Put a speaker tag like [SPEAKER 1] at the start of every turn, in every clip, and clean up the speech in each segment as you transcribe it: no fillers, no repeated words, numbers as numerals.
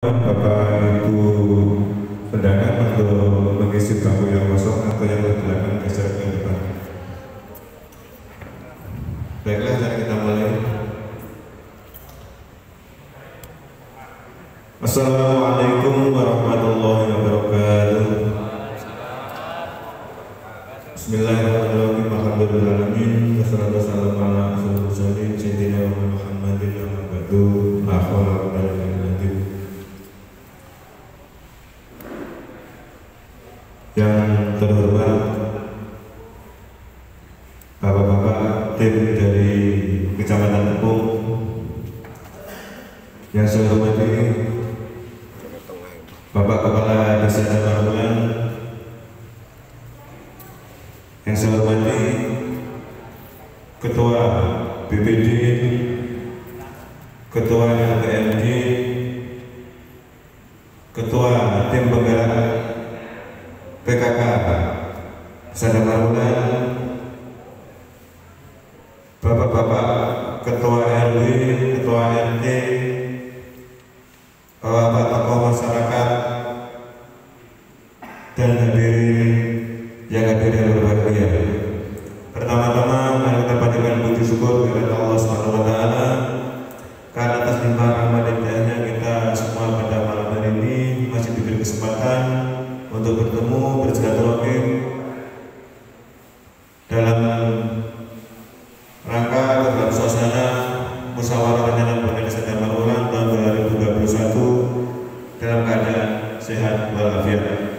[SPEAKER 1] Bapak Ibu undangan untuk mengisi bangku yang kosong atau yang belakang geser ke depan. Baiklah, mari kita mulai. Assalamualaikum warahmatullahi wabarakatuh. Bismillahirrahmanirrahim. Alhamdulillahirrahmanirrahim. Wassalatu wassalamu ala asyrofil mursalin sayyidina Muhammadin wa ala alihi wa sahbihi. Yang terhormat Bapak-bapak tim dari Kecamatan Tepung, yang saya hormati Bapak Kepala Desa Marmulan, yang saya hormati Ketua BPD, Ketua LPMD, Ketua Tim Penggerak PKK Sada Marmulan, Bapak-bapak Ketua RW, Ketua RT, Bapak tokoh masyarakat, dan hadirin yang hadir yang berbahagia. Pertama-tama mari kita panjatkan puji syukur kepada Allah Subhanahu wa taala karena atas limpahan rahmat dan hidayahnya kita semua pada malam hari ini masih diberi kesempatan untuk bertemu, bersilaturahim dalam rangka dalam suasana musyawarah rencana pembangunan Desa Marmulan tahun 2021 dalam keadaan sehat walafiat.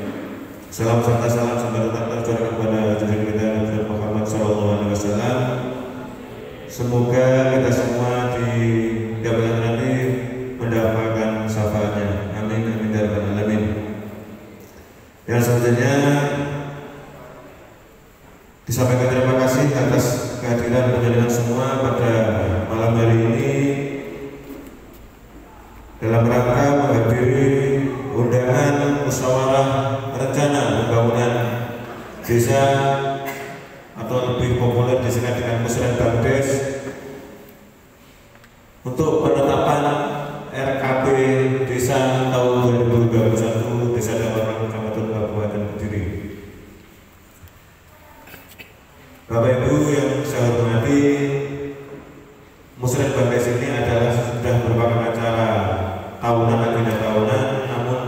[SPEAKER 1] Salam serta salam sembah tercurahkan kepada junjungan kita Nabi Muhammad SAW. Semoga kita semua di jabatan nanti mendapatkan syafaatnya. Amin amin ya rabbal alamin. Yang selanjutnya disampaikan terima kasih atas kehadiran penjelian semua pada malam hari ini dalam rangka menghadiri undangan musyawarah rencana pembangunan desa atau lebih populer disingkat dengan Musrenbang Des untuk penetapan RKP Desa tahun 2021 Desa Damarang Kecamatan Kabupaten Kediri. Bapak Ibu yang saya hormati, Musrenbang Des ini adalah sudah merupakan acara tahunan, agenda tahunan, namun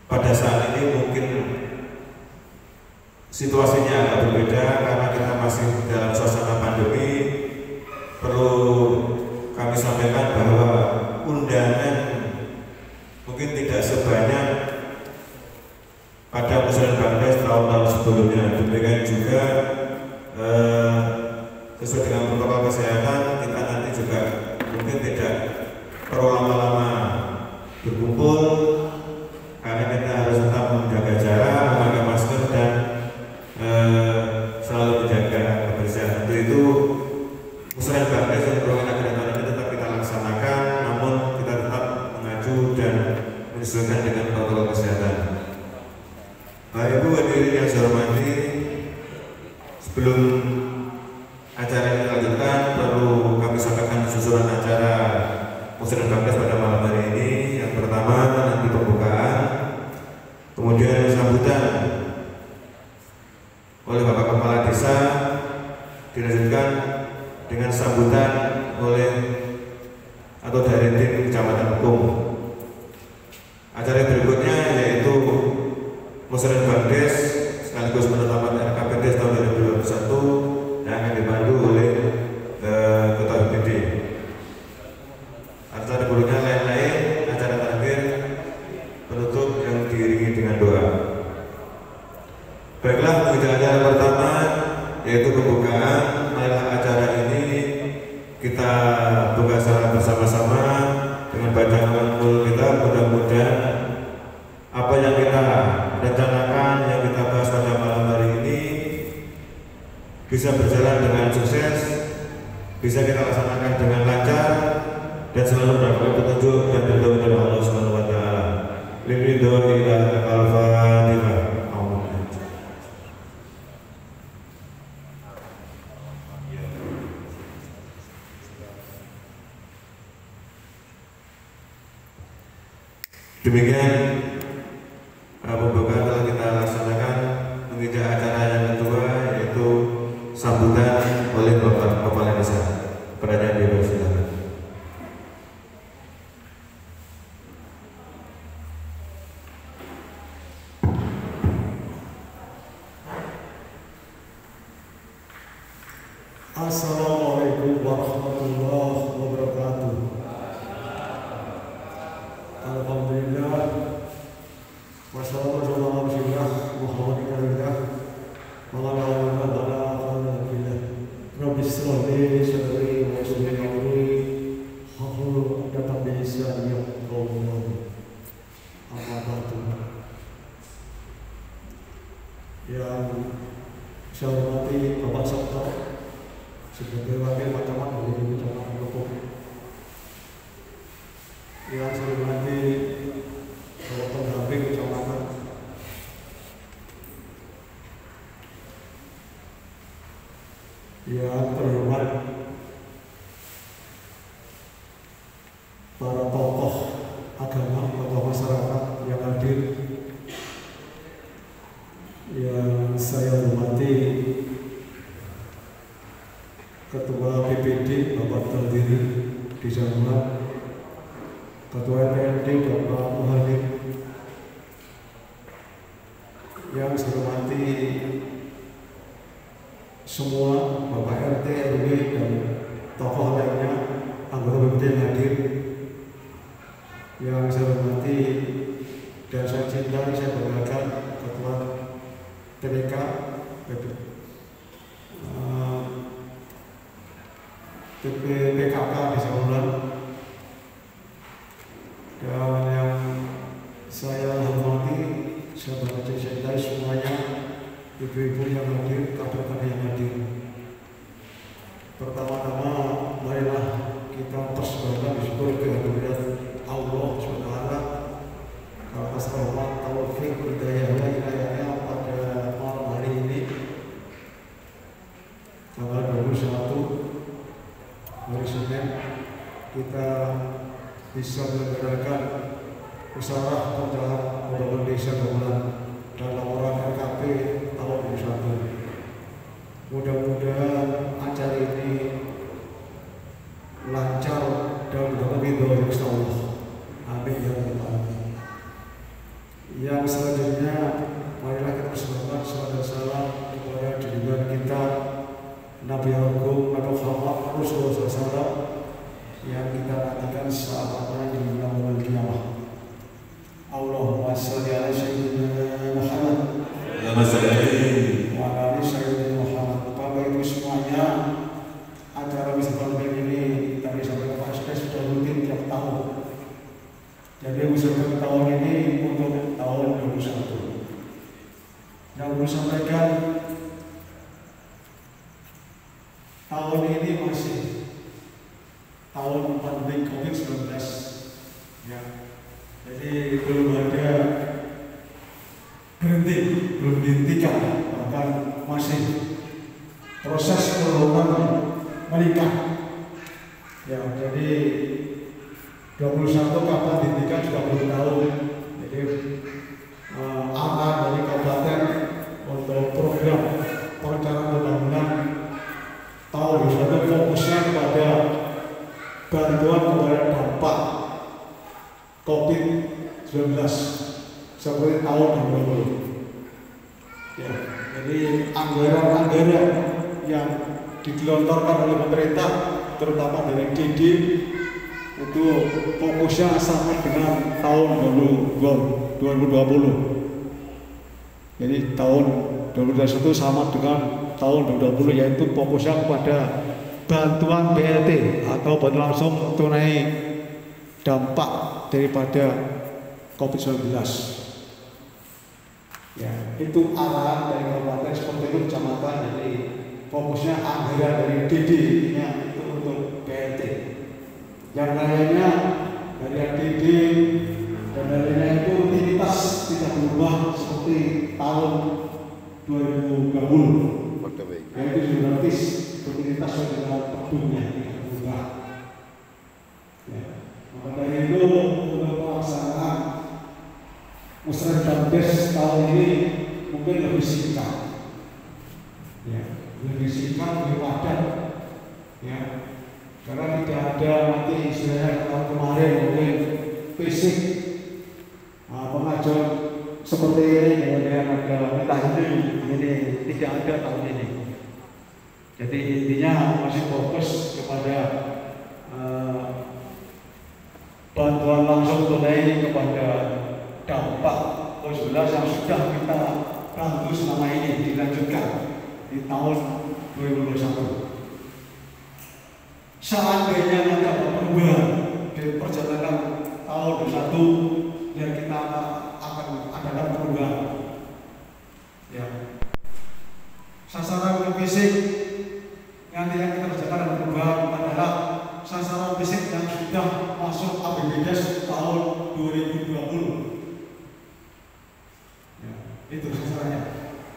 [SPEAKER 1] pada saat ini mungkin situasinya agak berbeda karena kita masih dalam suasana pandemi. Perlu kami sampaikan bahwa undangan mungkin tidak sebanyak pada Musrenbang Des tahun-tahun sebelumnya. Demikian juga sesuai dengan protokol kesehatan, kita nanti juga mungkin tidak perlu lama-lama berkumpul karena kita harus tetap menjaga jarak, memakai masker, dan selalu menjaga kebersihan. Untuk itu Musrenbang Des yang merupakan agenda ini tetap kita laksanakan, namun kita tetap mengacu dan menyesuaikan dengan protokol kesehatan. Bapak Ibu hadirin yang saya hormati, sebelum acara ini dilanjutkan perlu kami sampaikan susunan acara Musrenbang Des pada malam hari ini. Yang pertama nanti pembukaan, kemudian sambutan oleh Bapak Kepala Desa, dilanjutkan dengan sambutan oleh atau dari tim Kecamatan Tepung. Acara berikutnya yaitu Musrenbang Des sekaligus penetapan RKP Des tahun 2021 yang akan dibantu oleh Ketua BPD. Acara berikutnya lain-lain, acara terakhir penutup yang diiringi dengan doa. Baiklah, untuk acara pertama yaitu pembukaan. Marilah acara ini kita buka secara bersama-sama dengan bacaan kita. Mudah-mudahan apa yang kita rencanakan, yang kita bahas pada malam hari ini bisa berjalan dengan sukses, bisa kita laksanakan dengan lancar, dan selalu mendapat petunjuk dan ridho dari Allah Subhanahu wa taala. Ridho ila al-Fatihah. Demikian pembukaan telah kita laksanakan. Menginjak acara yang kedua yaitu sambutan oleh Bapak Kepala Desa. Pertanyaan bebas, silakan.
[SPEAKER 2] Assalamualaikum warahmatullahi wabarakatuh. Alhamdulillah. Wassalamualaikum warahmatullahi wabarakatuh. Rabbi shrah li sadri wa yassir li amri wahlul 'uqdatam min lisani yafqahu qawli. Amma ba'du. Yang saya hormati Bapak Sabto sebagai wakil camat dari Kecamatan Lopok, yang saya hormati Bapak Pendamping Kecamatan, yang terhormat para tokoh agama, tokoh masyarakat yang hadir, yang saya hormati Ketua PPD Bapak Terdiri di Jambat, Ketua PRD Bapak Muhammad, yang saya hormati semua Bapak RT, RW dan tokoh lainnya, anggota PPD yang hadir, yang saya hormati dan saya cintai, saya banggakan Ketua TPK PKK di Sabulan, dan yang saya hormati, saya cintai semuanya, ibu-ibu yang hadir, kader-kader yang hadir. Pertama-tama, marilah kita persembahkan syukur kehadirat Allah SWT atas rahmat, taufik, hidayahnya pada malam hari ini, tanggal 21 hari Senin, kita bisa menyelenggarakan usaha pencalonan pembangunan desa Sabulan dan laporan RKP tahun 2021. Mudah-mudahan acara ini lancar dan berjalan insya Allah. Amin ya rabbal alamin. Yang selanjutnya, marilah kita persembahkan salawat dan salam kepada junjungan kita Nabi Agung Muhammad Rasulullah SAW yang kita nantikan sahabatnya di yaumul qiyamah. Allahumma sholli ala sayyidina Muhammad wa ala ali sayyidina Muhammad. Bapak Ibu semuanya, acara wisata ini tadi sampai Pak Sdes sudah rutin tiap tahun. Jadi wisata tahun ini untuk tahun 2021. Yang perlu sampaikan, tahun ini masih tahun pandemi COVID-19, ya. Jadi belum ada berhenti, belum dihentikan, bahkan masih proses penurunan meningkat. Ya, jadi 21 kapan dihentikan sudah belum tahu. Jadi angka dari kabupaten untuk program perencanaan pembangunan tahun 2021 fokusnya kepada bantuan kepada dampak COVID-19 seperti tahun 2020. Ya, jadi anggaran-anggaran yang digelontorkan oleh pemerintah, terutama dari DD, itu fokusnya sama dengan tahun 2020. Jadi tahun 2021 sama dengan tahun 2020, yaitu fokusnya kepada bantuan BLT atau bantuan langsung tunai dampak daripada COVID-19. Ya, itu arahan dari kabupaten seperti itu, kecamatan. Jadi fokusnya anggaran dari DD itu untuk BLT. Yang lainnya dari DD dan lainnya itu rutinitas tidak berubah seperti tahun 2020. Yaitu gratis rutinitas dengan pedulnya tidak berubah. Ya. Maka dari itu untuk pelaksanaan kemarin mungkin fisik pengajuan seperti ini, kemudian ada entah ini tidak ada tahun ini. Jadi intinya masih fokus kepada bantuan langsung tunai kepada dampak COVID-19 yang sudah kita bantu selama ini dilanjutkan di tahun 2021. Seandainya nanti ada perubahan di perjalanan tahun 2021, ya kita akan adakan perubahan. Ya. Sasaran fisik nanti yang kita kerjakan perubahan adalah sasaran fisik yang sudah masuk APBDes tahun 2020. Ya, itu sasarannya.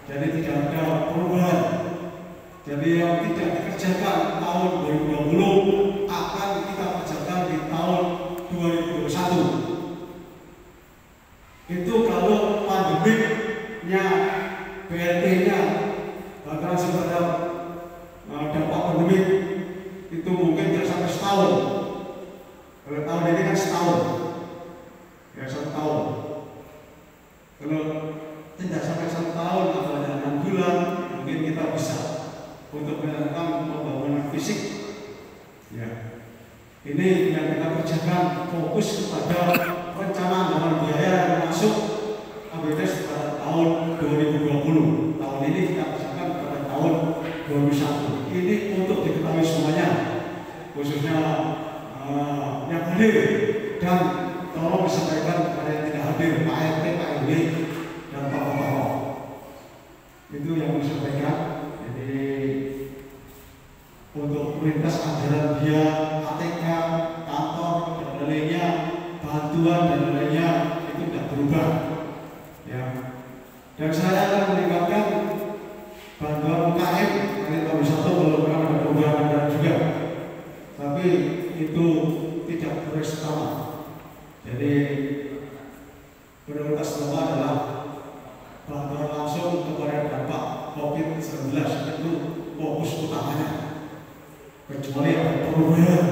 [SPEAKER 2] Jadi tidak ada perubahan. Jadi yang tidak dikerjakan tahun 2020 akan kita kerjakan di tahun 2021. Itu kalau pandemiknya, BLT-nya, bantuan sumber dampak pandemi itu mungkin tidak sampai setahun. Kalau tahun ini kan setahun, ya 1 tahun. Kalau tidak sampai 1 tahun atau hanya 6 bulan, mungkin kita bisa untuk melakukan pembangunan fisik. Ya, ini yang kita kerjakan, fokus kepada perencanaan dengan biaya yang masuk APBDes pada tahun 2020. Tahun ini kita kerjakan pada tahun 2021. Ini untuk diketahui semuanya, khususnya yang hadir, dan tolong disampaikan kepada yang tidak hadir, Pak RT, Pak RW, dan tokoh-tokoh. Itu yang disampaikan. Jadi untuk lintas anggaran biaya, ATK, kantor, dan lainnya, bantuan dan lainnya itu tidak berubah. Ya. Dan saya akan meningkatkan bantuan UKM dari tahun 1 walaupun ada perubahan anggaran juga, tapi itu tidak prioritas utama. Jadi prioritas utama adalah bantuan langsung kepada dampak COVID-19, itu fokus utamanya. Kecuali ada perubahan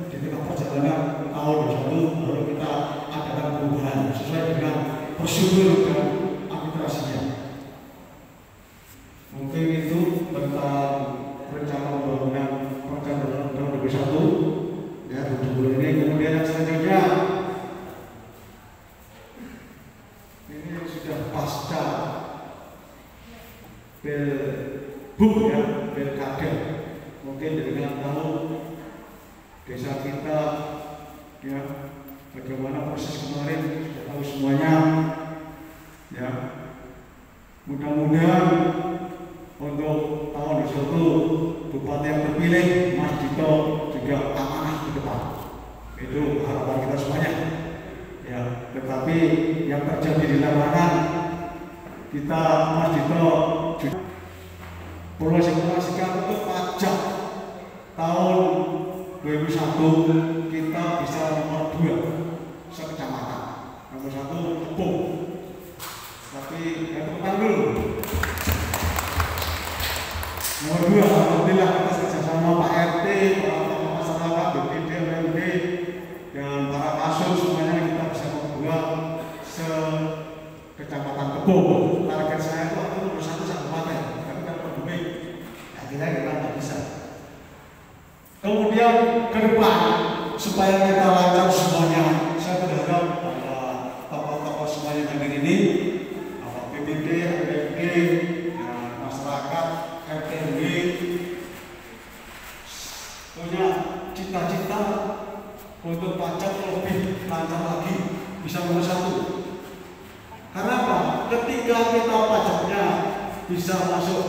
[SPEAKER 2] di tengah perjalanan tahun 2021, baru kita adakan perubahan sesuai dengan prosedur dan administrasinya. Mungkin itu tentang rencana pembangunan perencanaan tahun 2021 ya, bulan ini. Kemudian yang selanjutnya ini sudah pasca Pilbub ya, Pilkada. Mungkin dengan tahu desa kita ya, bagaimana proses kemarin sudah tahu semuanya ya. Mudah-mudahan untuk tahun 2021 Bupati yang terpilih Mas Dito juga amanah ke depan. Itu harapan kita semuanya. Ya, tetapi yang terjadi di lapangan kita Mas Dito juga promosikan untuk pajak tahun 2021 kita bisa nomor 2 sekecamatan, nomor 1 Tepung. Tapi ya teman dulu. Nomor 2, alhamdulillah atas kerjasama Pak RT, para tokoh masyarakat, BPD, BPD, dan para kasus semuanya kita bisa membuat sekecamatan Tepung. Target saya itu waktu nomor 1 kabupaten, tapi kan pandemi, akhirnya kita tidak bisa. Kemudian ke depan supaya kita lancar semuanya, saya berharap pada tokoh-tokoh semuanya yang hadir ini, BPD, BPD, masyarakat, RT RW punya cita-cita untuk pajak lebih lancar lagi, bisa nomor 1. Karena apa? Ketika kita pajaknya bisa masuk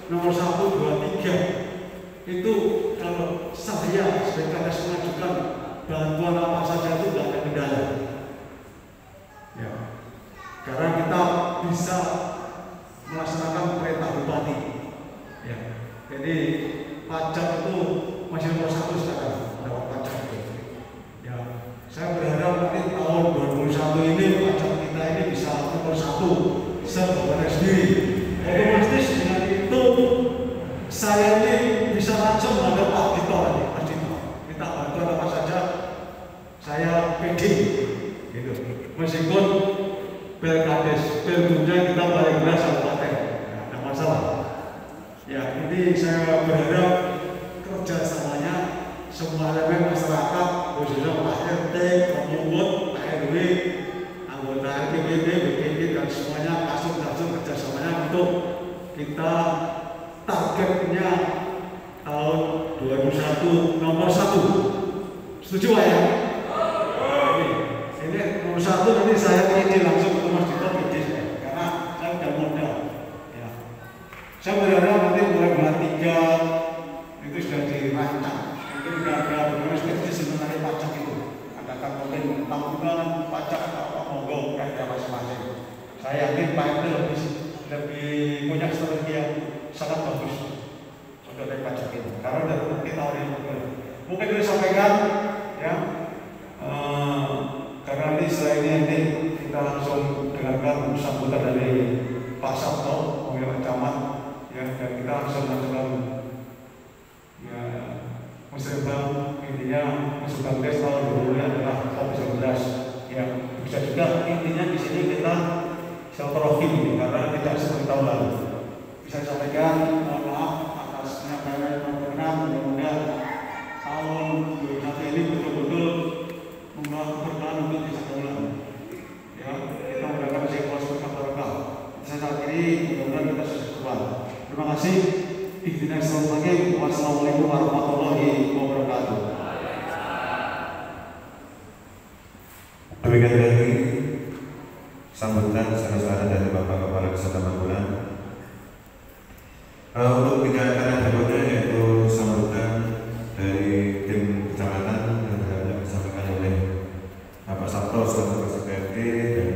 [SPEAKER 2] nomor 1, 2, 3, itu kalau saya sebagai KS mengajukan bantuan apa saja itu tidak ada kendala. Ya. Karena kita bisa melaksanakan perintah bupati. Ya. Jadi pajak itu masih nomor 1 sekarang, dapat pajak itu. Ya. Saya berharap nanti tahun 2021 ini pajak kita ini bisa nomor 1 se-Bupati sendiri. Otomatis dengan itu saya ini bisa langsung menghadap Pak Dito, Mas Dito. Minta bantuan apa saja, saya pede gitu. Meskipun pilgubnya kita paling rendah kabupaten, tidak masalah. Ya, ini saya berharap kerjasamanya semua elemen masyarakat, khususnya Pak RT, Pak Mubut, Pak RW, anggota RPPD, BPD, dan semuanya kasum kerjasamanya untuk kita targetnya tahun 2001 nomor 1. Setuju Pak ya? Ini nomor 1 nanti saya PD langsung ke Mas Dito PD karena saya udah modal. Ya. Saya berharap nanti mulai bulan 3 itu sudah dirancang. Mungkin sudah ada beberapa spesies mengenai pajak itu. Adakan mungkin tampungan pajak atau apa monggo perda masing-masing. Saya yakin Pak RT lebih punya strategi yang sangat bagus untuk naik pajak itu. Karena sudah kita orientasi. Mungkin boleh sampaikan ya. Karena ini setelah ini kita langsung dengarkan sambutan dari Pak Sabto, Pemilihan Camat, ya, dan kita langsung lakukan ya, musyawarah intinya musyawarah tes tahun 2020 adalah COVID-19. Ya, bisa juga intinya di sini kita silaturahim karena tidak seperti tahun lalu. Bisa sampaikan mohon maaf atas penyampaian yang pernah mudah-mudahan tahun 2021 ini betul-betul membawa keberkahan untuk bisa ulang. Ya, kita mendapatkan sesuatu yang berkah. Saya saat ini mudah-mudahan kita sukses kuat. Terima kasih. Ikhtiar selamat pagi. Wassalamualaikum warahmatullahi wabarakatuh.
[SPEAKER 1] Demikian lagi sambutan saran-saran dari Bapak Kepala Desa Tamanggulan. Untuk tindakan berikutnya yaitu sambutan dari tim kecamatan yang disampaikan oleh Bapak Sabto selaku Sekretari dan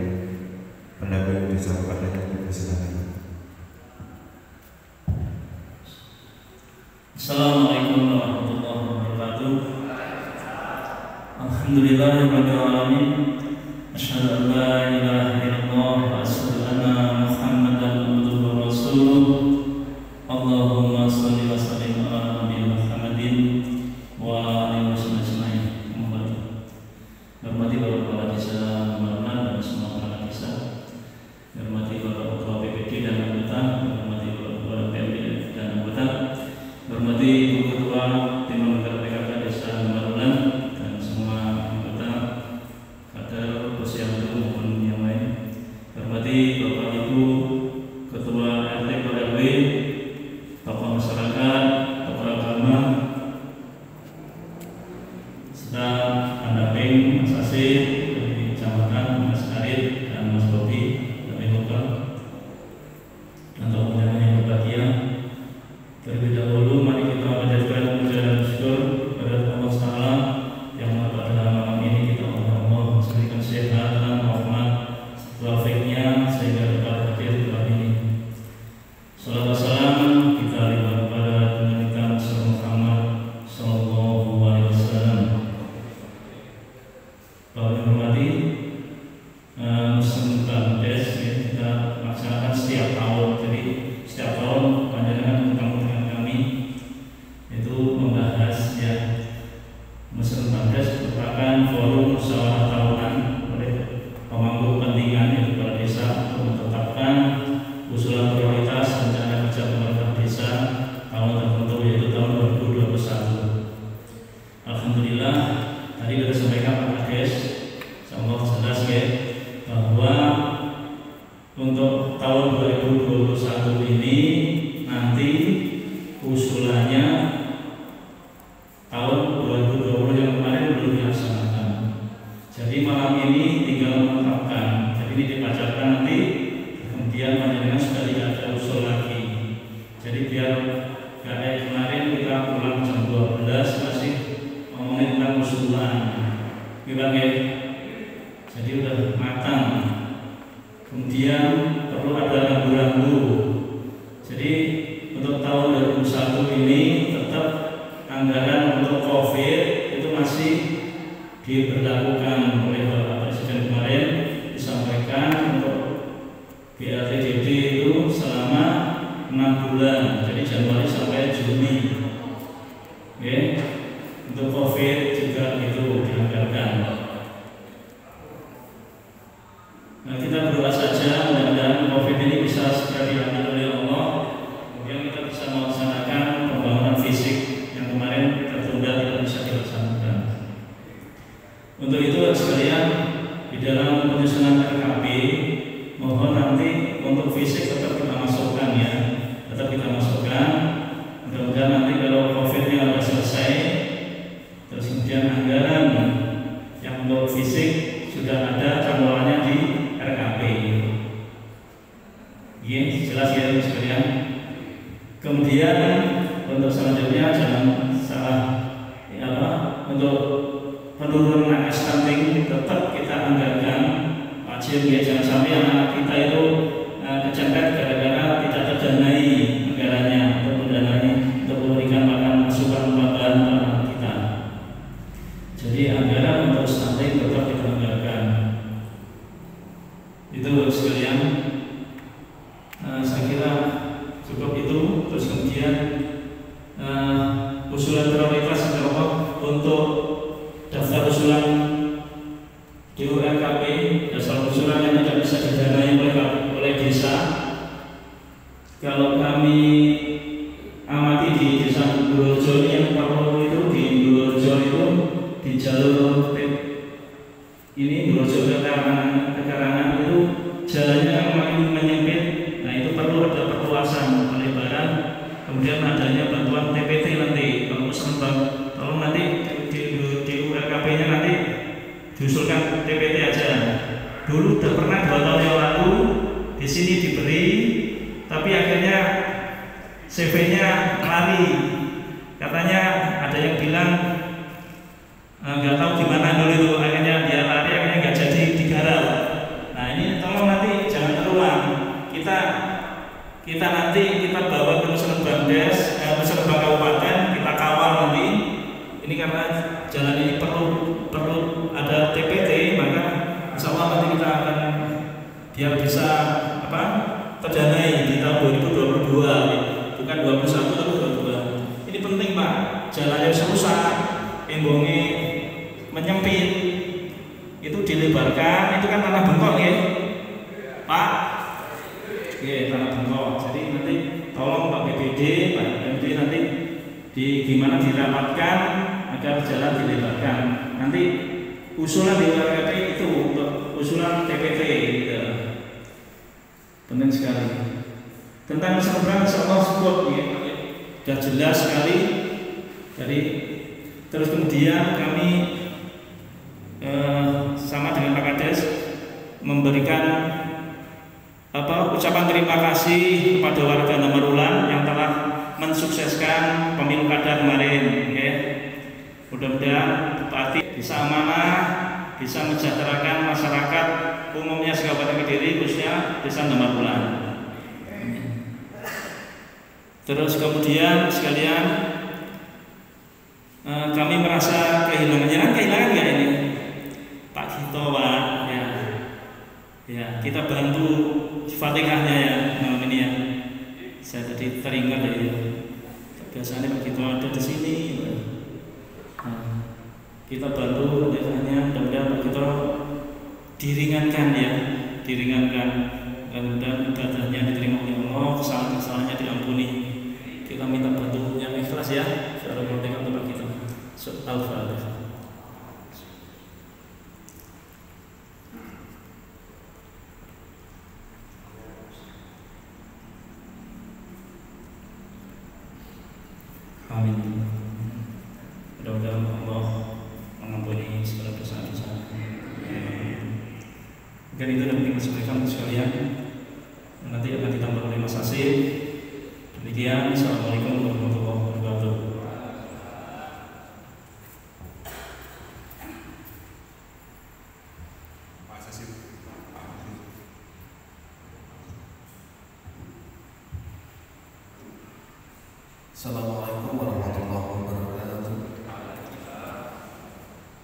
[SPEAKER 1] pendamping desa kabupaten yang dipersilakan.
[SPEAKER 3] Assalamualaikum warahmatullahi wabarakatuh. Alhamdulillahirabbil alamin. Asyhadu an la ilaha illallah wa asyhadu anna Muhammadan abduhu wa rasuluh. Allahumma shalli wa sallim ala nabiyina Muhammadin wa alihi wasallam. Hormati Bapak Kepala Desa Tamanggulan dan semua perangkat desa. Hormati Bapak Ketua BPD dan anggota, hormati Bapak Ketua PMD dan anggota, hormati Ibu Ketua Tim Pembinaan PKK Desa Tamanggulan dan semua anggota, kader, posyandu maupun yang lain. Hormati Bapak Ibu Ketua RT RW, tokoh masyarakat, tokoh agama, serta pendamping Mas Asir dari Kecamatan, Mas Arif dan Mas Bobi dari lokal, dan tokoh undangan yang berbahagia. Terlebih dahulu mari kita panjatkan puja dan syukur kepada Allah Taala yang pada malam ini kita mohon memberikan kesehatan, rahmat, taufiknya sehingga dapat hadir di malam ini. Salawat salam kita limpahkan kepada Nabi kita Muhammad sallallahu alaihi wasallam. Bapak yang hormati, Muslim Des kita laksanakan setiap tahun. Jadi setiap tahun panjenengan bertemu dengan kami itu membahas ya Muslim Des merupakan forum musyawarah tahunan oleh pemangku kepentingan yaitu kepala desa untuk menetapkan usulan prioritas rencana kerja pemerintah desa tahun tertentu yaitu tahun 2021. Alhamdulillah tadi sudah sampaikan Pak Kades, semoga jelas ya bahwa untuk tahun 2021 ini nanti usulannya tahun 2020 yang kemarin belum dilaksanakan. Jadi malam ini tinggal menetapkan. Jadi ini dibacakan nanti, kemudian panjenengan sudah tidak ada usul lagi. Jadi biar gak kayak kemarin kita pulang jam 12 masih ngomongin tentang usulan. Gimana? Jadi udah matang. Kemudian perlu ada rambu-rambu. Jadi untuk tahun 2021 ini tetap anggaran untuk COVID itu masih diberlakukan oleh Bapak Presiden kemarin, disampaikan untuk BLTDD itu selama 6 bulan, jadi Januari sampai Juni. Oke. Untuk COVID juga itu dianggarkan. di dalam penyusunan RKP mohon nanti untuk fisik tetap kita masukkan ya, tetap kita masukkan. Mudah-mudahan nanti kalau COVID-nya sudah selesai, terus kemudian anggaran yang untuk fisik sudah ada jadwalnya di RKP. Jelas ya sekalian. Kemudian untuk selanjutnya jangan salah untuk penurunan angka stunting tetap kita anggarkan wajib ya, jangan sampai anak kita itu kecempet gara-gara tidak terdanai anggarannya untuk mendanai untuk memberikan makan asupan tambahan anak kita. Jadi anggaran untuk stunting tetap kita anggarkan. Itu sekalian. Saya kira cukup itu. Terus kemudian usulan prioritas untuk daftar usulan DURKP, dasar usulan yang tidak bisa didanai oleh desa. Kalau kami amati di desa Durjo yang perlu itu di Durjo itu di jalur ini Durjo ke Karangan itu jalannya makin menyempit. Nah itu perlu ada perluasan pelebaran, kemudian adanya bantuan TPT nanti. Kalau Serembang, tolong nanti di URKP-nya nanti diusulkan TPT aja. Dulu udah pernah 2 tahun yang lalu di sini diberi, tapi akhirnya CV-nya lari. Katanya ada yang bilang nggak tahu gimana dulu itu, akhirnya dia lari, akhirnya nggak jadi digarap. Nah ini tolong nanti jangan terulang. Kita nanti kita bawa ke Serembang Kabupaten, kita kawal nanti. Ini karena jalan ini perlu ada TPT, maka insya Allah nanti kita akan biar bisa terdanai di tahun 2022, bukan 21 atau 22. Ini penting Pak, jalannya rusak, embongnya menyempit, itu dilebarkan, itu kan tanah bengkok ya Pak. Oke, tanah bengkok. Jadi nanti tolong Pak BPD, nanti gimana dirapatkan agar jalan dilebarkan. Nanti usulan di RKP itu untuk usulan TPT gitu. Penting sekali. Tentang Serembang insyaallah support ya. Sudah jelas sekali. Jadi terus kemudian kami sama dengan Pak Kades memberikan ucapan terima kasih kepada warga Namarulan yang telah mensukseskan pemilu kada kemarin ya. Mudah-mudahan Bupati bisa amanah, bisa mensejahterakan masyarakat umumnya Kabupaten Kediri, khususnya Desa Namarulan. Terus kemudian sekalian kami merasa kehilangan nggak ini Pak Gito Pak ya kita bantu Fatihahnya ya malam ini ya. Saya tadi teringat ya, biasanya begitu ada di sini. Nah, kita bantu Fatihahnya, mudah-mudahan kita diringankan ya, mudah-mudahan ibadahnya diterima oleh Allah, kesalahan-kesalahannya diampuni. Kita minta bantu yang ikhlas ya, secara murnikan untuk kita. Al-Fatihah. Amin. Mudah-mudahan Allah mengampuni segala dosa-dosa. Mungkin itu dapat disampaikan sekalian. Nanti akan ditambah oleh Mas Asif. Demikian. Assalamualaikum warahmatullahi wabarakatuh.
[SPEAKER 1] Mas Asif.
[SPEAKER 4] Assalamualaikum warahmatullahi wabarakatuh.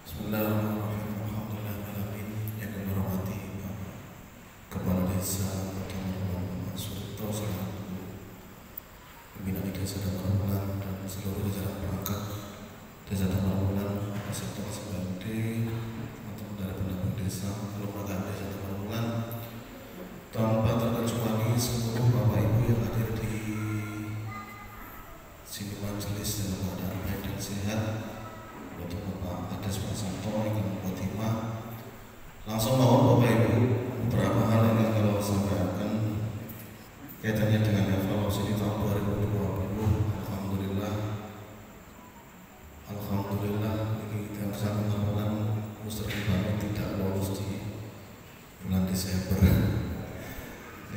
[SPEAKER 4] Bismillahirrahmanirrahim. Alhamdulillahirrahmanirrahim. Yang kami hormati Kepala Desa Namarulan Surto selaku pimpinan Desa Namarulan dan seluruh jajaran perangkat Desa Namarulan beserta SPMD, teman-teman dari pendamping desa, kelurahan Desa Namarulan, tanpa terkecuali seluruh Bapak Ibu yang hadir di sini majelis dalam keadaan baik dan sehat, untuk Bapak Kades Pak Santo, Ibu Fatimah, Langsung mohon Bapak Ibu beberapa hal yang kalau sampaikan kaitannya dengan evaluasi di tahun 2020. Alhamdulillah kita bersama bulan Ustaz Ibrahim tidak lolos di bulan Desember.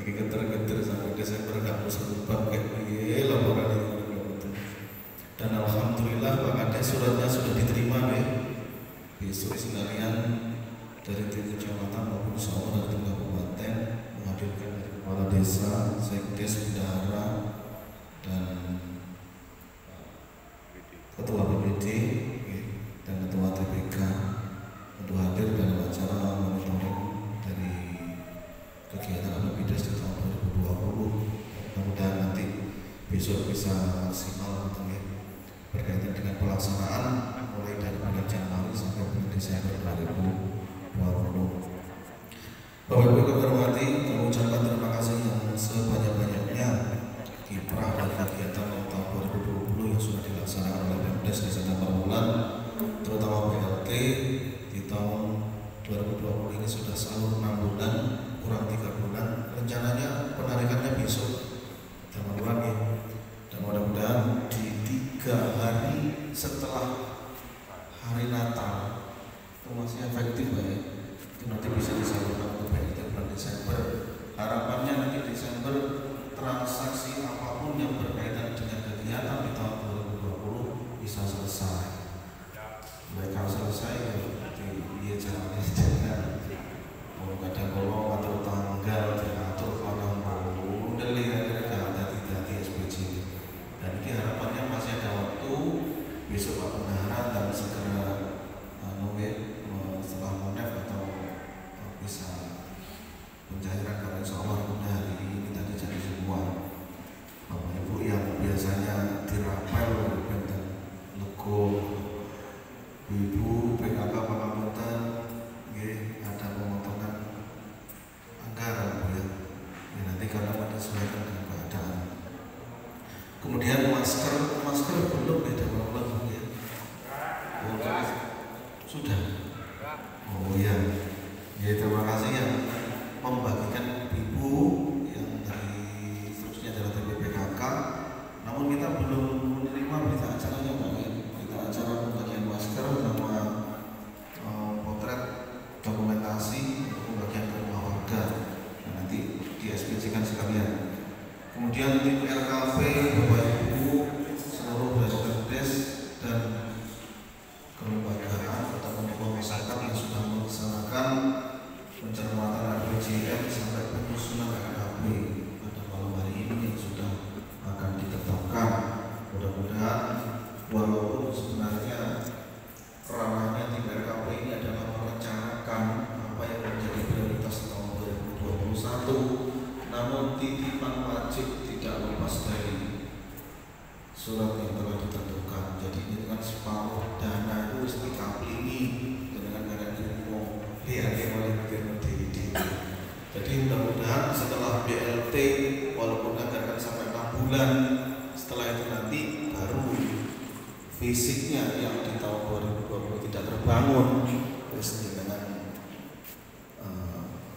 [SPEAKER 4] Jadi geter-geter sampai Desember nggak bisa dipakai laporan itu. Dan alhamdulillah Pak Kades suratnya sudah diterima ya. Besok sekalian dari tim kecamatan maupun seorang dari tim kabupaten menghadirkan dari kepala desa, sekdes, bendahara, dan ketua BPD dan ketua TPK untuk hadir dalam acara monitoring dari kegiatan Anubidas di tahun 2020. Mudah-mudahan nanti besok bisa maksimal berkaitan dengan pelaksanaan mulai dari bulan Januari sampai bulan Desember 2020. Bapak Ibu yang hormati, kami ucapkan terima kasih yang sebanyak-banyaknya kiprah dan kegiatan tahun 2020 yang sudah dilaksanakan oleh Pemdes Desa Damarwulan, terutama BLT di tahun 2020 ini sudah selalu 6 bulan, kurang 3 bulan. Rencananya penarikannya besok Damarwulan ya. Dan mudah-mudahan di 3 hari setelah hari Natal itu masih efektif ya. Itu nanti bisa disalurkan ke BLT bulan Desember. Harapannya nanti Desember transaksi apapun yang berkaitan dengan kegiatan di tahun 2020 bisa selesai. Mereka selesai ya dia jalannya dengan kadang kolong atur tanggal diatur kadang model ya hati-hati SPJ. Dan ini harapannya masih ada waktu besok Pak Bendahara dan segera setelah monef atau bisa pencairan karena insya Allah hari ini tadi jadi semua Bapak Ibu yang biasanya dirapel dan lego Ibu PKK Pangapunten ada pemotongan anggaran ya. Nanti karena menyesuaikan dengan keadaan. Kemudian masker belum beda belum ya. Sudah. Oh iya. Ya terima kasih yang membagikan ibu yang dari instruksinya dari TPPKK. Namun kita belum menerima berita acaranya Pak ya. Berita acara pembagian masker nama potret dokumentasi untuk pembagian ke rumah warga. Nah, nanti di SPJ-kan sekalian. Kemudian tim RKP Bapak Ibu seluruh Pemdes dan kelembagaan atau masyarakat yang sudah melaksanakan pencermatan RPJM sampai penyusunan RKP pada malam hari ini yang sudah akan ditetapkan. Mudah-mudahan walaupun sebenarnya ranahnya tim RKP ini adalah merencanakan apa yang menjadi prioritas tahun 2021, namun titipan wajib tidak lepas dari surat yang telah ditentukan. Jadi ini kan separuh dana itu mesti kaplingi dengan umum BLT oleh BLT. Jadi mudah-mudahan setelah BLT walaupun anggaran sampai 6 bulan, setelah itu nanti baru fisiknya yang di tahun 2020 tidak terbangun terus dengan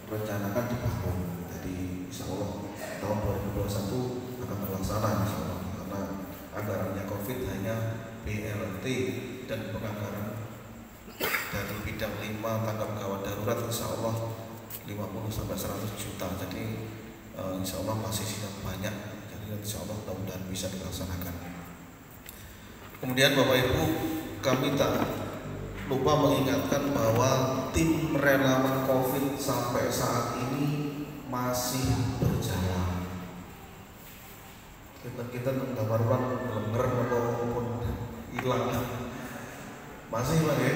[SPEAKER 4] rencanakan dibangun. Jadi insya Allah tahun 2021 akan terlaksana insya Allah, karena anggarannya COVID hanya BLT dan penganggaran dari bidang 5 tanggap gawat darurat insya Allah 50-100 juta. Jadi insya Allah masih sidang banyak. Jadi insya Allah mudah-mudahan bisa dilaksanakan. Kemudian Bapak Ibu, kami tak lupa mengingatkan bahwa tim relawan COVID sampai saat ini masih berjalan. Kita menggambarkan benar maupun hilang masih Pak ya.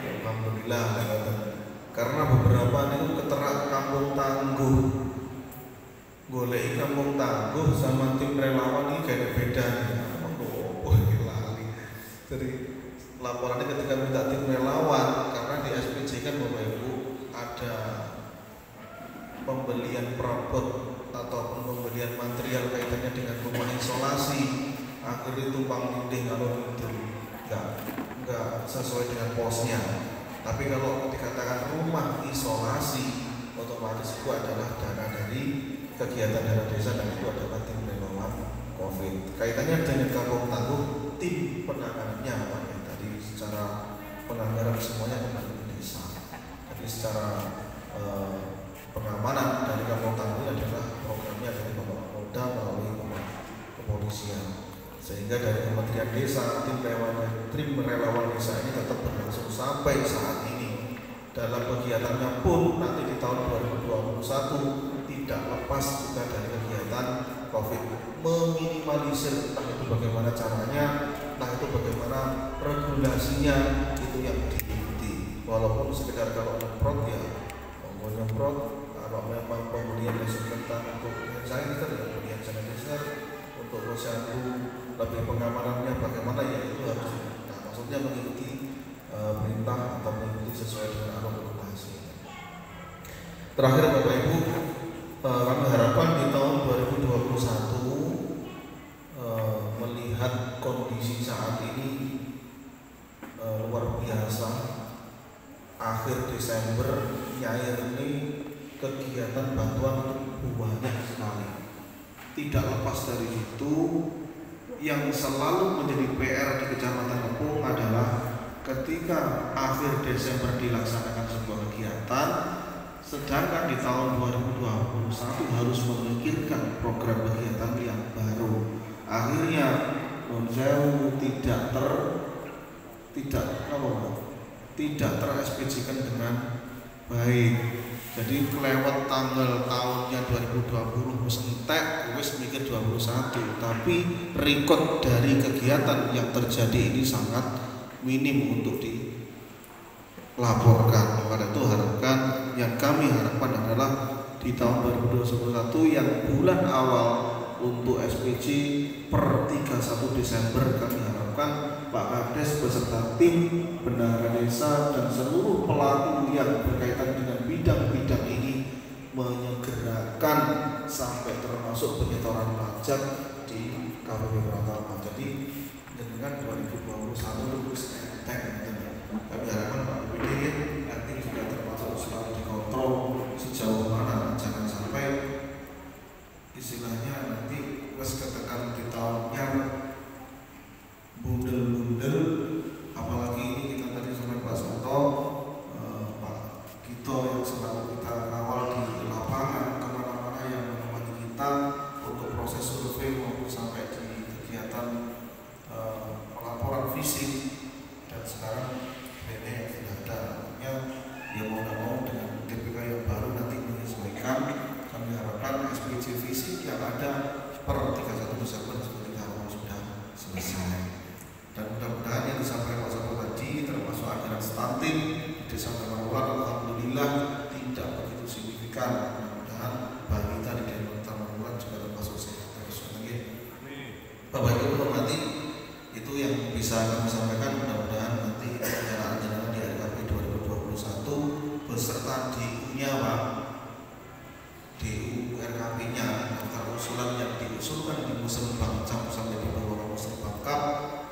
[SPEAKER 4] Alhamdulillah. Karena beberapa itu keterak kampung tangguh, golek kampung tangguh sama tim relawan ini kayak beda nih. Jadi laporannya ketika minta tim relawan, karena di SPJ kan Bapak Ibu ada pembelian perabot ataupun pembelian material kaitannya dengan rumah isolasi, akhirnya tumpang tindih kalau itu enggak sesuai dengan posnya. Tapi kalau dikatakan rumah isolasi otomatis itu adalah dana dari kegiatan dana desa dan itu adalah tim relawan COVID. Kaitannya dengan kampung tangguh, tim penanganannya Pak ya, tadi secara penganggaran semuanya kembali ke desa. Jadi secara pengamanan dari kampung tangguh adalah programnya dari Bapak Polda melalui kepolisian. Sehingga dari Kementerian Desa, tim relawan desa ini tetap berlangsung sampai saat ini. Dalam kegiatannya pun nanti di tahun 2021 tidak lepas juga dari kegiatan COVID, meminimalisir entah itu bagaimana caranya, entah itu bagaimana regulasinya, itu yang diikuti. Walaupun sekedar kalau nyemprot ya mau nyemprot, kalau memang pembelian desinfektan untuk hand sanitizer ya pembelian sanitizer, untuk posyandu lebih pengamanannya bagaimana ya itu harus diminta. Maksudnya mengikuti perintah atau mengikuti sesuai dengan alur regulasi. Terakhir Bapak Ibu, kami harapkan di tahun 2021 melihat kondisi saat ini luar biasa. Akhir Desember nyair ini kegiatan bantuan itu banyak sekali. Tidak lepas dari itu, yang selalu menjadi PR di Kecamatan Kepung adalah ketika akhir Desember dilaksanakan sebuah kegiatan, sedangkan di tahun 2021 harus memikirkan program kegiatan yang baru. Akhirnya non-sewu tidak ter-SPJ-kan dengan baik. Jadi kelewat tanggal tahunnya 2020 sentek wis mikir 21, tapi record dari kegiatan yang terjadi ini sangat minim untuk dilaporkan. Maka itu yang kami harapkan adalah di tahun 2021 yang bulan awal untuk SPJ per 31 Desember kami harapkan Pak Kades beserta tim bendahara desa dan seluruh pelaku yang berkaitan dengan bidang-bidang ini menyegerakan sampai termasuk penyetoran pajak di KPP Pratama. Jadi dengan 2021 terus enteng. Kami harapkan Pak BPD nanti juga termasuk selalu dikontrol sejauh mana, jangan sampai istilahnya nanti wes ketekan di tahunnya bundel-bundel, apalagi ini kita tadi sama Pak Santo, Pak Gito yang selalu kita kawal di lapangan kemana-mana yang menemani kita untuk proses survei maupun sampai di kegiatan pelaporan fisik, dan sekarang BN yang sudah ada, artinya ya mau tidak mau dengan DPK yang baru nanti menyesuaikan. Kami harapkan SPJ fisik yang ada per 31 Desember seperti tahun sudah selesai. Dan mudah-mudahan yang disampaikan Pak Sapo tadi termasuk anggaran stunting di Desa Tamangulan alhamdulillah tidak begitu signifikan. Mudah-mudahan balita di Desa Tamangulan juga termasuk sehat terus. Bapak Ibu hormati, itu yang bisa kami sampaikan. Mudah-mudahan nanti rencana-rencana di RKP 2021 beserta DU-nya Pak, DU RKP-nya, daftar usulan yang diusulkan di Musrembang Cap sampai di bawah Musrembang Kap,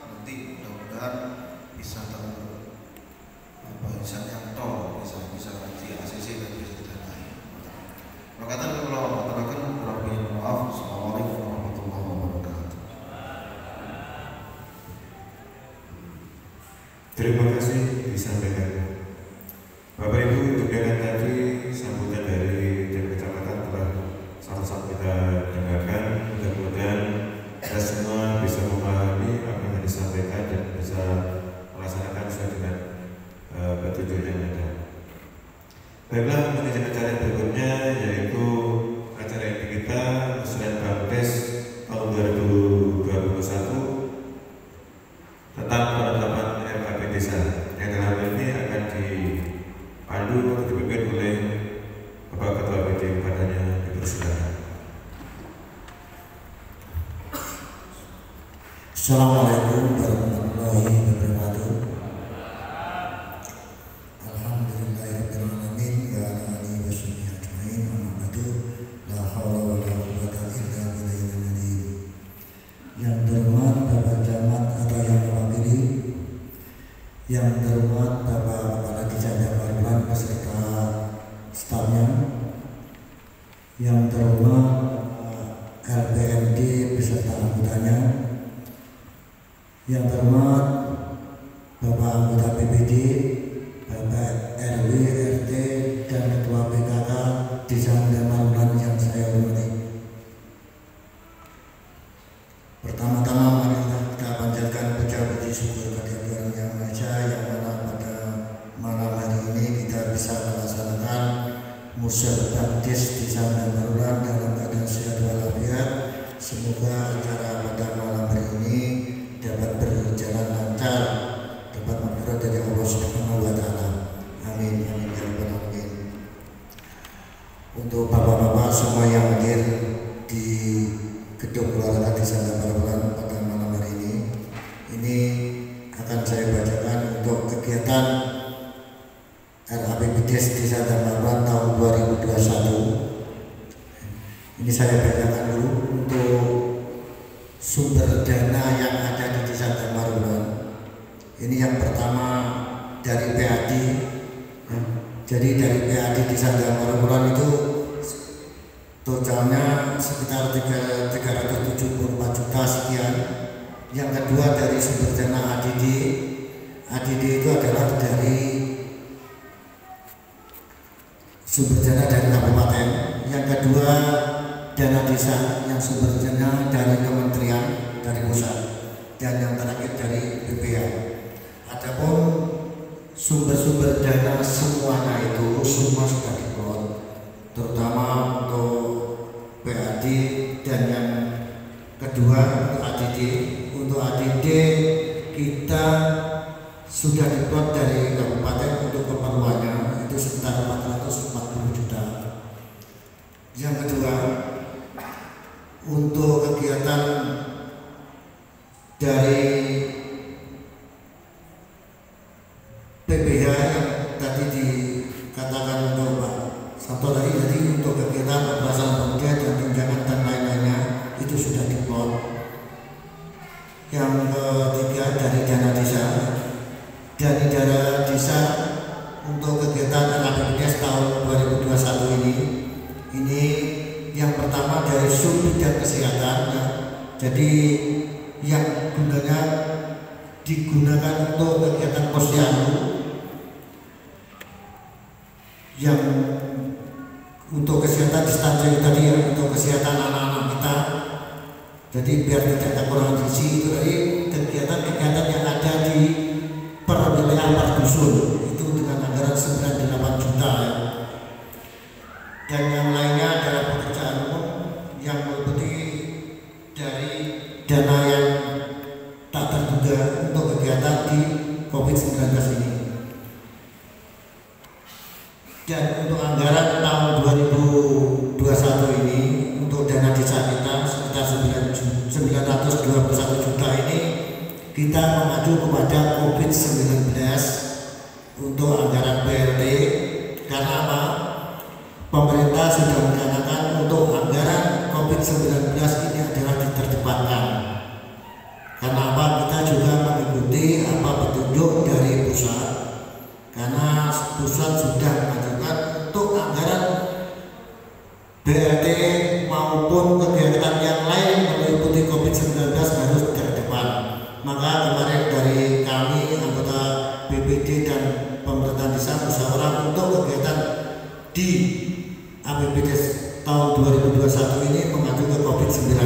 [SPEAKER 4] nanti mudah-mudahan bisa bisa nyantol, bisa di ACC dan bisa didanai. Makanya kalau terakhir kurang maaf. Assalamualaikum warahmatullahi wabarakatuh.
[SPEAKER 1] Terima kasih disampaikan Bapak Ibu. Untuk dengan tadi sambutan dari tim kecamatan telah sama-sama kita dengarkan. Mudah-mudahan kita semua bisa memahami apa yang disampaikan dan bisa melaksanakan sesuai dengan petunjuk yang ada. Baiklah, menuju acara berikutnya yaitu acara ini kita usulan Bangdes tahun 2021 tentang penetapan RKP desa yang dalam hal ini akan dipandu atau dipimpin oleh Bapak Ketua BD. Padanya dipersilakan.
[SPEAKER 5] Assalamualaikum warahmatullahi wabarakatuh. Alhamdulillahirabbil alamin wa ala alihi washabbihi ajmain. La haula wa la quwwata illa billahil azim. Yang terhormat Bapak Camat atau yang mewakili, yang terhormat Bapak Kepala Desa Jabarulan beserta stafnya, yang terhormat LPMD beserta anggotanya, yang terhormat Bapak anggota PPD, Bapak RW, RT, dan Ketua PKK Desa Marulan yang saya hormati. Pertama-tama mari kita panjatkan puja puji syukur kepada Tuhan Yang Maha Esa yang mana pada malam hari ini kita bisa melaksanakan Musyawarah Baptis Desa Marulan dalam keadaan sehat walafiat. Semoga acara pada malam hari ini dapat berjalan lancar, dapat menurut dari Allah Subhanahu wa Ta'ala. Amin, amin, ya rabbal alamin. Untuk bapak-bapak semua yang hadir di gedung keluarga Desa Marulan pada malam hari ini akan saya bacakan untuk kegiatan RAPBDes Desa Marulan tahun 2021. Ini saya bacakan dulu untuk sumber dana yang ada di Desa Marulan. Ini yang pertama dari PAD. Jadi dari PAD Desa Marulan itu totalnya sekitar 374 juta sekian. Yang kedua dari sumber dana ADD. ADD itu adalah dari sumber dana dari kabupaten. Yang kedua dana desa, yang sumber dana dari kementerian, dari pusat, dan yang terakhir dari BPA. Adapun sumber-sumber dana semuanya itu semua sudah diplot, terutama untuk PAD dan yang kedua untuk ADD. Untuk ADD kita sudah diplot dari kabupaten untuk keperluannya itu sekitar 440 juta. Yang kedua untuk kegiatan dari PPH yang tadi dikatakan untuk Pak Sabto tadi, jadi untuk kegiatan operasional pemuda dan tunjangan dan lain-lainnya itu sudah diplot. Yang ketiga dari dana desa. Dari dana desa untuk kegiatan RAPBDes tahun 2021 ini yang pertama dari sub bidang kesehatan ya. Jadi yang gunanya digunakan untuk kegiatan posyandu, yang untuk kesehatan distancing tadi ya, untuk kesehatan anak-anak kita. Jadi biar tidak kekurangan gizi itu dari kegiatan-kegiatan yang ada di per wilayah per dusun itu dengan anggaran 98 juta ya. Dan yang lainnya adalah pekerjaan umum yang meliputi dari dana yang tak terduga untuk kegiatan di COVID-19 ini. Dan untuk anggaran tahun 2021 ini untuk dana desa kita sekitar 921 juta ini kita mengacu kepada COVID-19 untuk anggaran BLT. Karena apa? Pemerintah sudah menyatakan untuk anggaran COVID-19 ini adalah diterdepankan. Karena apa? Kita juga mengikuti apa petunjuk dari pusat. Karena pusat sudah mengajukan untuk anggaran BLT maupun kegiatan yang lain meliputi COVID-19 harus terdepan. Maka kemarin dari kami anggota BPD dan pemerintah desa musyawarah untuk kegiatan di APBD tahun 2021 ini mengacu ke COVID-19.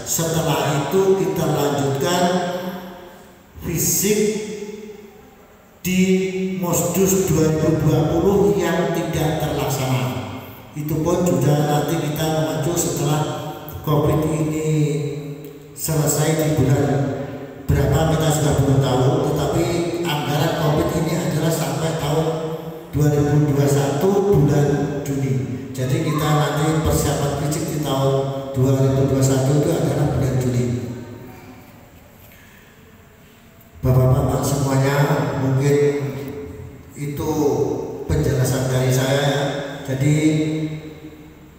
[SPEAKER 5] Setelah itu kita lanjutkan fisik di Mosdus 2020 yang tidak terlaksana. Itu pun juga nanti kita mengacu setelah COVID ini selesai di bulan berapa kita sudah belum tahu, tetapi anggaran COVID ini adalah sampai tahun 2021 bulan Juni. Jadi kita nanti persiapan fisik di tahun 2021 itu adalah bulan Juni. Bapak-bapak semuanya, mungkin itu penjelasan dari saya. Jadi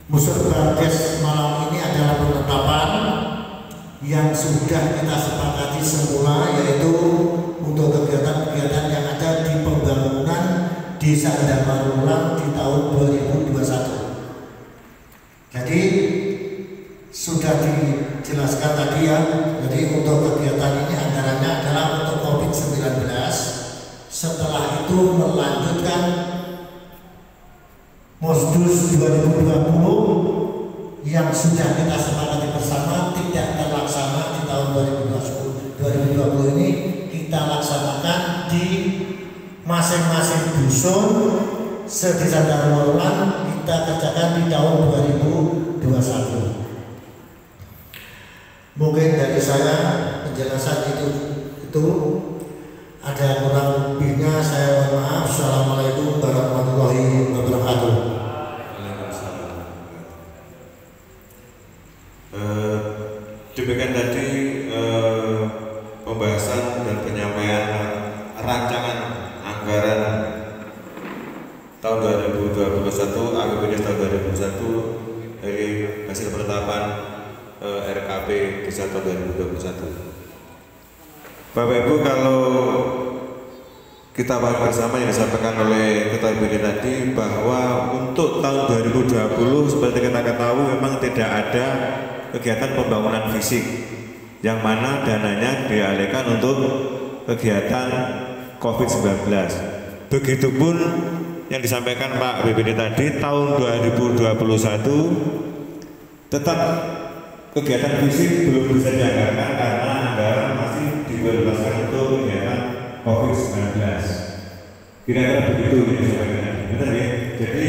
[SPEAKER 5] Musyawarah Baptis malam ini adalah penetapan yang sudah kita sepakati semula, yaitu untuk kegiatan-kegiatan yang ada di pembangunan Desa Marulan di tahun 2021. sudah dijelaskan tadi ya. Jadi untuk kegiatan ini anggarannya adalah untuk COVID-19. Setelah itu melanjutkan Mosdus 2020 yang sudah kita sepakati bersama tidak terlaksana di tahun 2020 ini, kita laksanakan di masing-masing dusun sedesa Darul kita kerjakan di tahun 2021. Mungkin dari saya penjelasan itu ada kurang lebihnya saya mohon maaf. Assalamualaikum warahmatullahi wabarakatuh.
[SPEAKER 1] Demikian tadi pembahasan dan penyampaian rancangan anggaran tahun 2021 APBD tahun 2021 dari hasil penetapan RKP Desa tahun 2021. Bapak Ibu, kalau kita bahas bersama yang disampaikan oleh Ketua IBD tadi bahwa untuk tahun 2020 seperti kita ketahui memang tidak ada kegiatan pembangunan fisik yang mana dananya dialihkan untuk kegiatan COVID-19. Begitupun yang disampaikan Pak BPD tadi, tahun 2021 tetap kegiatan fisik belum bisa dianggarkan karena anggaran masih diprioritaskan untuk kegiatan COVID-19. Kira-kira begitu yang disampaikan. Benar ya? Jadi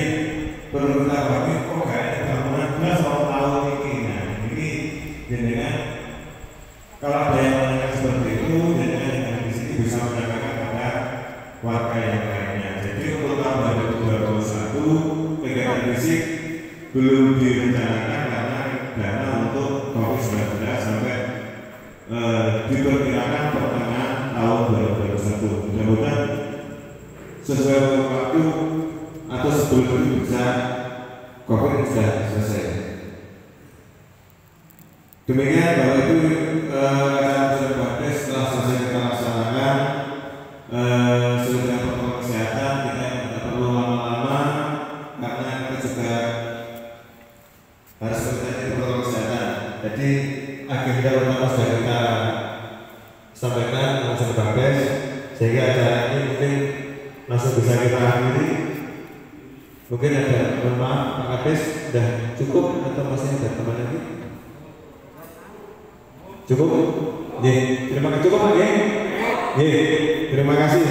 [SPEAKER 1] perlu kita pahami kok gak ada bangunan belas tahun ini. Nah, ini jenengan kalau ada yang menanyakan seperti itu, jenengan yang di sini bisa menanyakan kepada warga yang lainnya. Jadi untuk tahun 2021 kegiatan fisik belum direncanakan karena dana untuk COVID-19 sampai diperkirakan pertengahan tahun 2021. Mudah-mudahan sesuai waktu atau sebelum itu bisa COVID sudah selesai. Demikian Bapak Ibu, acara setelah selesai kita laksanakan sesuai dengan protokol kesehatan. Kita tidak perlu lama-lama karena kita juga harus mengikuti protokol kesehatan. Jadi agenda utama sudah kita sampaikan langsung Bapak, sehingga acara ini mungkin langsung bisa kita akhiri. Mungkin ada maaf Pak Kades sudah cukup atau masih ada teman lagi? Cukup? Terima kasih. Cukup Pak? Terima kasih.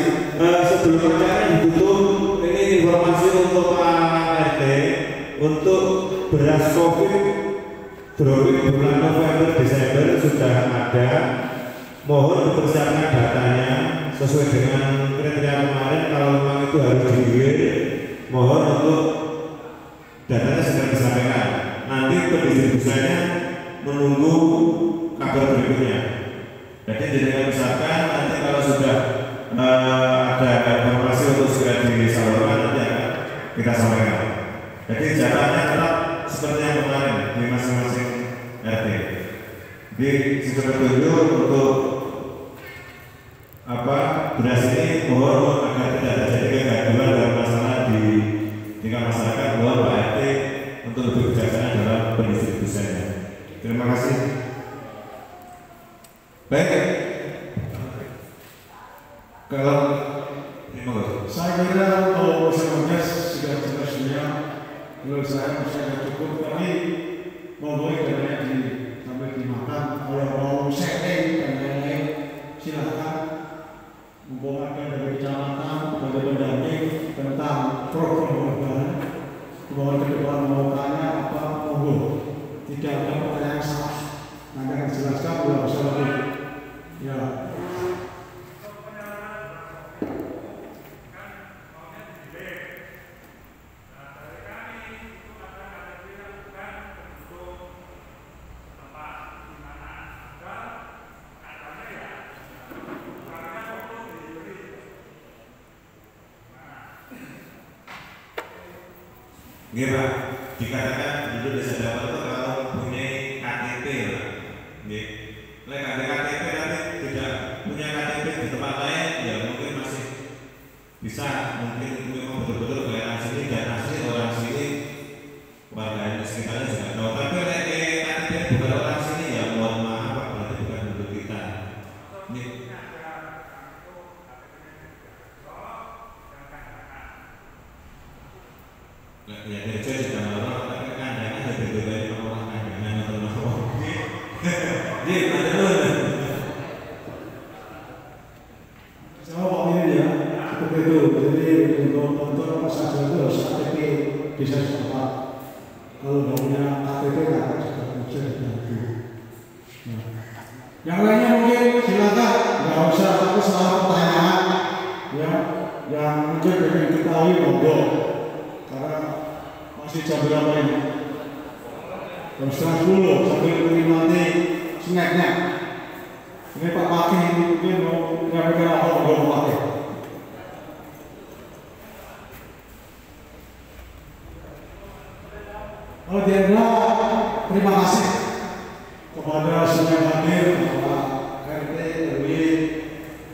[SPEAKER 1] Sebelum acara ditutup, ini informasi untuk Pak RT untuk beras COVID bulan November Desember sudah ada. Mohon dipersiapkan datanya sesuai dengan kriteria kemarin. Kalau memang itu harus digilir, mohon untuk datanya segera disampaikan. Nanti pendistribusiannya menunggu kabar berikutnya. Jadi jangan misalkan nanti kalau sudah ada informasi untuk segera disalurkan nanti akan kita sampaikan. Jadi jalannya tetap seperti yang kemarin di masing-masing RT. Jadi seperti itu untuk beras ini mohon agar tidak terjadi kegaduhan dalam masalah di tingkat masyarakat. Mohon Pak RT untuk lebih bijaksana dalam pendistribusiannya. Terima kasih. Baik. Kalau
[SPEAKER 2] saya kira kalau semuanya sudah jelas, menurut saya cukup, tapi mau dananya sampai dimakan. Kalau mau setting dan lain-lain silakan. Mumpung ada dari kecamatan, ada pendamping tentang program perubahan, bahwa ke depan mau tanya apa, monggo. Tidak ada pertanyaan salah. Nanti akan dijelaskan boleh bersama ya.
[SPEAKER 1] Iya Pak, dikatakan dulu desa Dapat itu kalau mempunyai KTP Pak. Lek KTP nanti tidak punya KTP di tempat lain, ya mungkin masih bisa, mungkin memang betul-betul kalian asli dan asli orang sini, warga sekitarnya juga tahu. Tapi lek KTP bukan orang Jadi sudah orang kadang-kadang ada dari orang kadang-kadang atau jadi ada
[SPEAKER 2] Sama Pak ini ya, seperti itu. Jadi untuk apa saja itu harus KTP bisa setempat. Kalau nggak punya KTP nggak bisa dibantu. Yang lainnya mungkin silakan, nggak usah aku salah pertanyaan ya, yang mungkin ingin diketahui monggo. Karena masih jam berapa ini? Jam 9:30 sambil menikmati snacknya. Ini Pak Paki mungkin mau menyampaikan apa monggo Pak Paki. Oh Jenderal, terima kasih kepada semua yang hadir, Bapak RT, RW,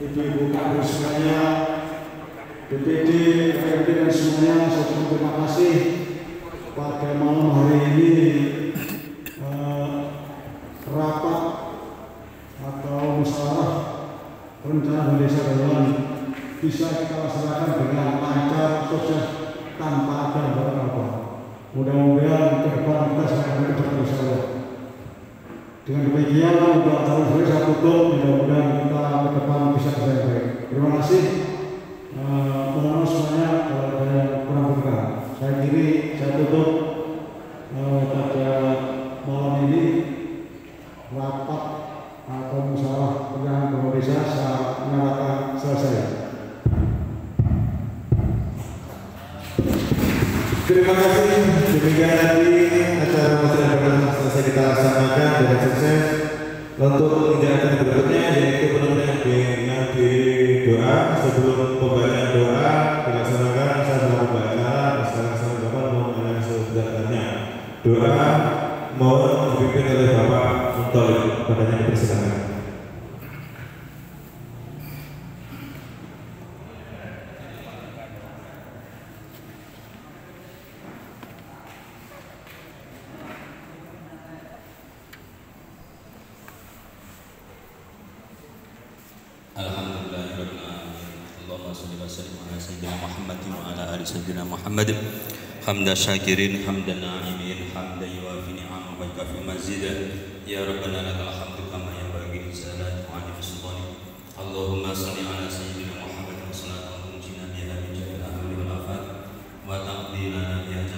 [SPEAKER 2] ibu-ibu kader semuanya, DPD, RT dan semuanya, saya terima kasih pada malam hari ini rapat atau musyawarah rencana desa dalam bisa kita laksanakan dengan lancar, sukses, tanpa ada apa-apa. Mudah-mudahan ke depan kita sangat berkembang. Dengan demikian untuk acara saya tutup, mudah-mudahan kita ke depan bisa baik. Terima kasih. Mohon semuanya kalau ada yang kurang berkenan. Saya kiri, saya tutup pada malam ini rapat atau musyawarah penyerahan Bank Desa saya menyatakan selesai.
[SPEAKER 1] Terima kasih. Demikian tadi acara musyawarah selesai kita laksanakan dengan sukses. Untuk kegiatan berikutnya yaitu penutupan dengan doa. Sebelum pembacaan doa dilaksanakan, saya telah membaca sekarang sama-sama mengenai sebenarnya doa mohon dipimpin oleh Bapak Muntolib. Padanya dipersilakan.
[SPEAKER 6] Sayyidina Muhammad hamda syakirin hamdan na'imin hamda yuafi ni'am wa kafi mazida ya rabbana lakal hamdu kama yanbaghi li jalali wajhi sultani Allahumma shalli ala sayyidina Muhammad wa sallallahu tunjina biha min jami'il ahwali wal afat wa taqdi lana biha